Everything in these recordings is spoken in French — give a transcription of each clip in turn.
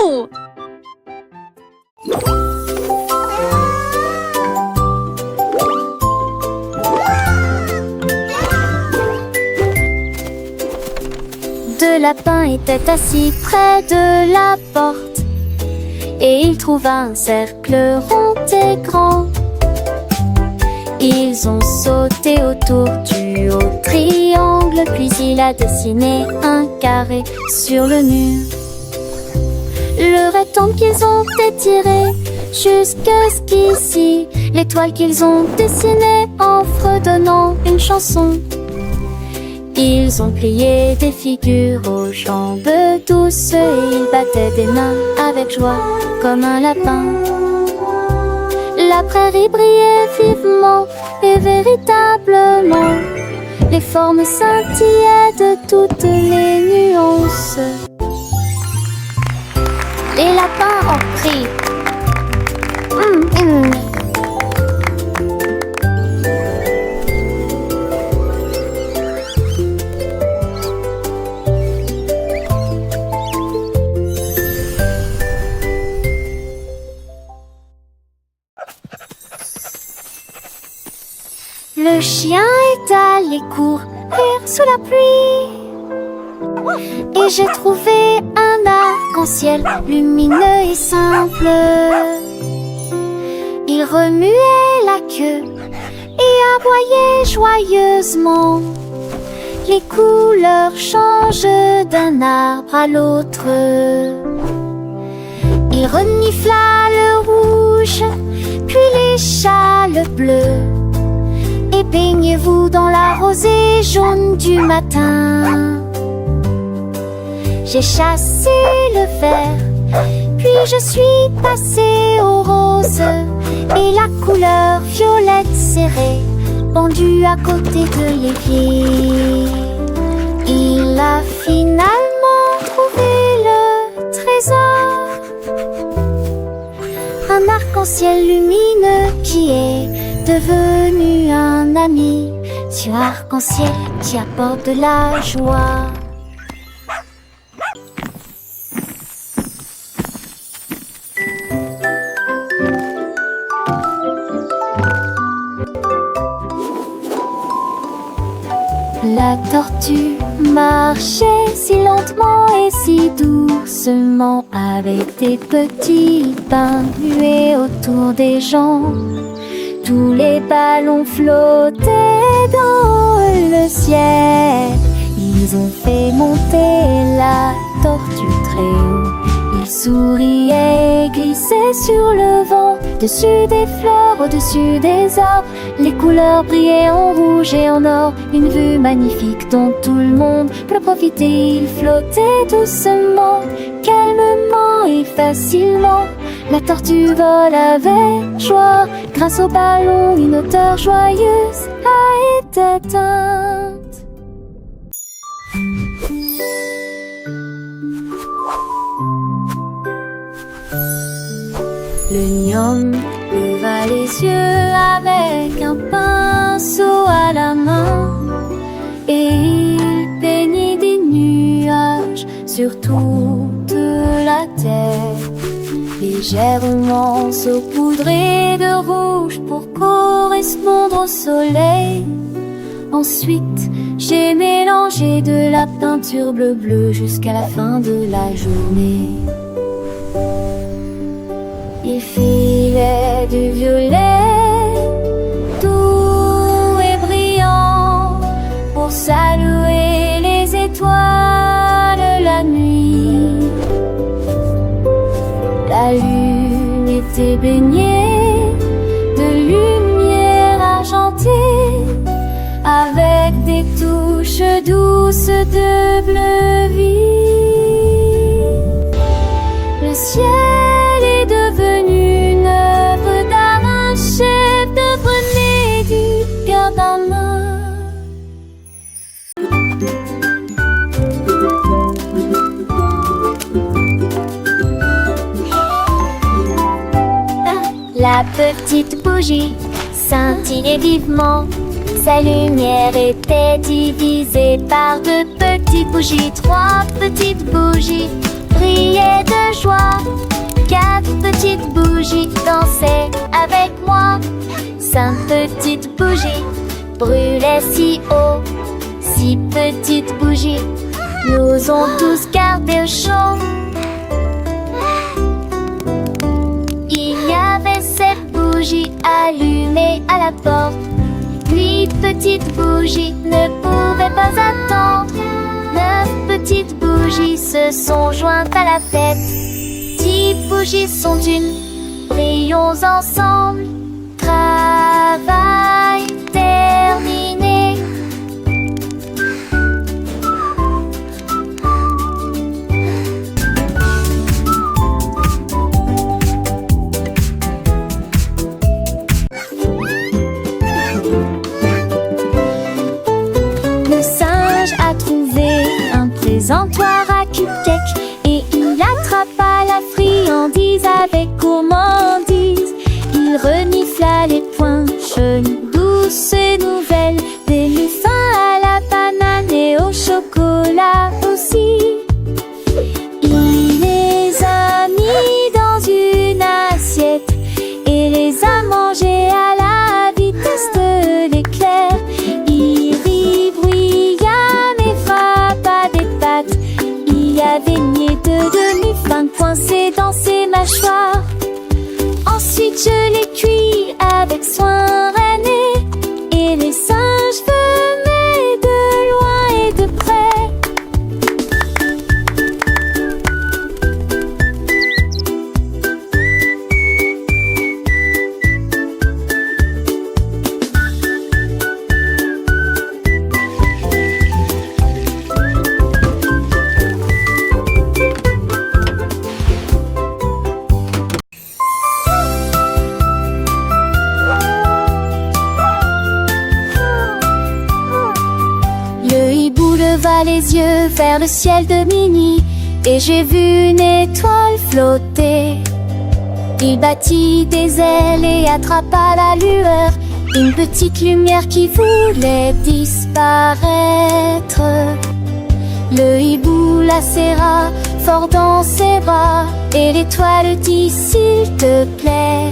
Wouhou! Deux lapins étaient assis près de la porte et ils trouvent un cercle rond et grand. Ils ont sauté autour du haut triangle, puis il a dessiné un carré sur le mur. Le rectangle qu'ils ont étiré jusqu'à ce qu'ici, l'étoile qu'ils ont dessinée en fredonnant une chanson. Ils ont plié des figures aux jambes douces et ils battaient des mains avec joie comme un lapin. La prairie brillait vivement et véritablement. Les formes scintillaient de toutes les nuances. Les lapins ont pris. Le chien est allé courir sous la pluie et j'ai trouvé un arc-en-ciel lumineux et simple. Il remuait la queue et aboyait joyeusement. Les couleurs changent d'un arbre à l'autre. Il renifla le rouge, puis les châles bleus. Et baignez-vous dans la rosée jaune du matin. J'ai chassé le vert, puis je suis passée au rose et la couleur violette serrée, pendue à côté de l'évier. Il a finalement trouvé le trésor, un arc-en-ciel lumineux qui est devenu un ami, sur arc-en-ciel qui apporte de la joie. La tortue marchait si lentement et si doucement, avec des petits pains muets autour des jambes. Tous les ballons flottaient dans le ciel. Ils ont fait monter la tortue très haut. Ils souriaient et glissaient sur le vent, dessus des fleurs, au-dessus des arbres. Les couleurs brillaient en rouge et en or, une vue magnifique dont tout le monde peut profiter. Ils flottaient doucement, calmement et facilement. La tortue vole avec joie, grâce au ballon, une hauteur joyeuse a été atteinte. Le gnome leva les yeux avec un pinceau à la main et il peignit des nuages sur toute la terre, légèrement saupoudrés de rouge pour correspondre au soleil. Ensuite, j'ai mélangé de la peinture bleu-bleu jusqu'à la fin de la journée. Il filait du violet doux et brillant pour saluer les étoiles la nuit. La lune était baignée de lumière argentée, avec des touches douces de bleu vif. Le ciel est devenu une œuvre d'art, un chef-d'œuvre né du cœur d'un homme. La petite bougie scintillait vivement. Sa lumière était divisée par deux petites bougies, trois petites bougies brillaient de joie. 4 petites bougies dansaient avec moi. 5 petites bougies brûlaient si haut. 6 petites bougies nous ont tous gardés au chaud. Il y avait 7 bougies allumées à la porte. 8 petites bougies ne pouvaient pas attendre. 9 petites bougies se sont jointes à la fête. 10 bougies sont une, brillons ensemble. Travail terminé. Le singe a trouvé un présentoir à cupcake et il attrapa la friandise avec gourmandise. Il renifla les poings, jolies, douces nouvelles, des muffins à la banane et au chocolat aussi. Il les a mis dans une assiette et les a mangés à la vitesse de l'éclair. Il rit bruyamment et frappa des pattes. Il y avait de demi-fins coincés dans ses mâchoires. Ensuite je les cuis avec soin René, et les singes venaient de loin et de près. Leva les yeux vers le ciel de minuit et j'ai vu une étoile flotter. Il battit des ailes et attrapa la lueur, une petite lumière qui voulait disparaître. Le hibou la serra fort dans ses bras et l'étoile dit: s'il te plaît,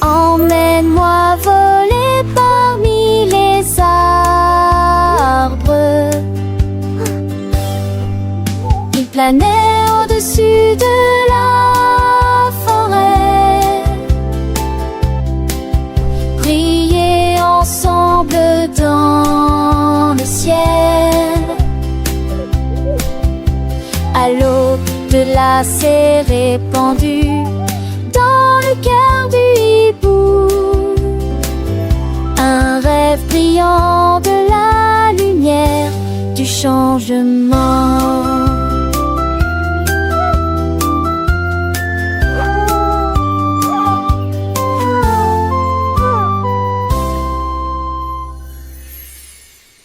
emmène-moi voler parmi les arbres. Il planait au-dessus de la forêt, briller ensemble dans le ciel. À l'aube, de la s'est répandue dans le cœur du hibou, un rêve brillant de la lumière du changement.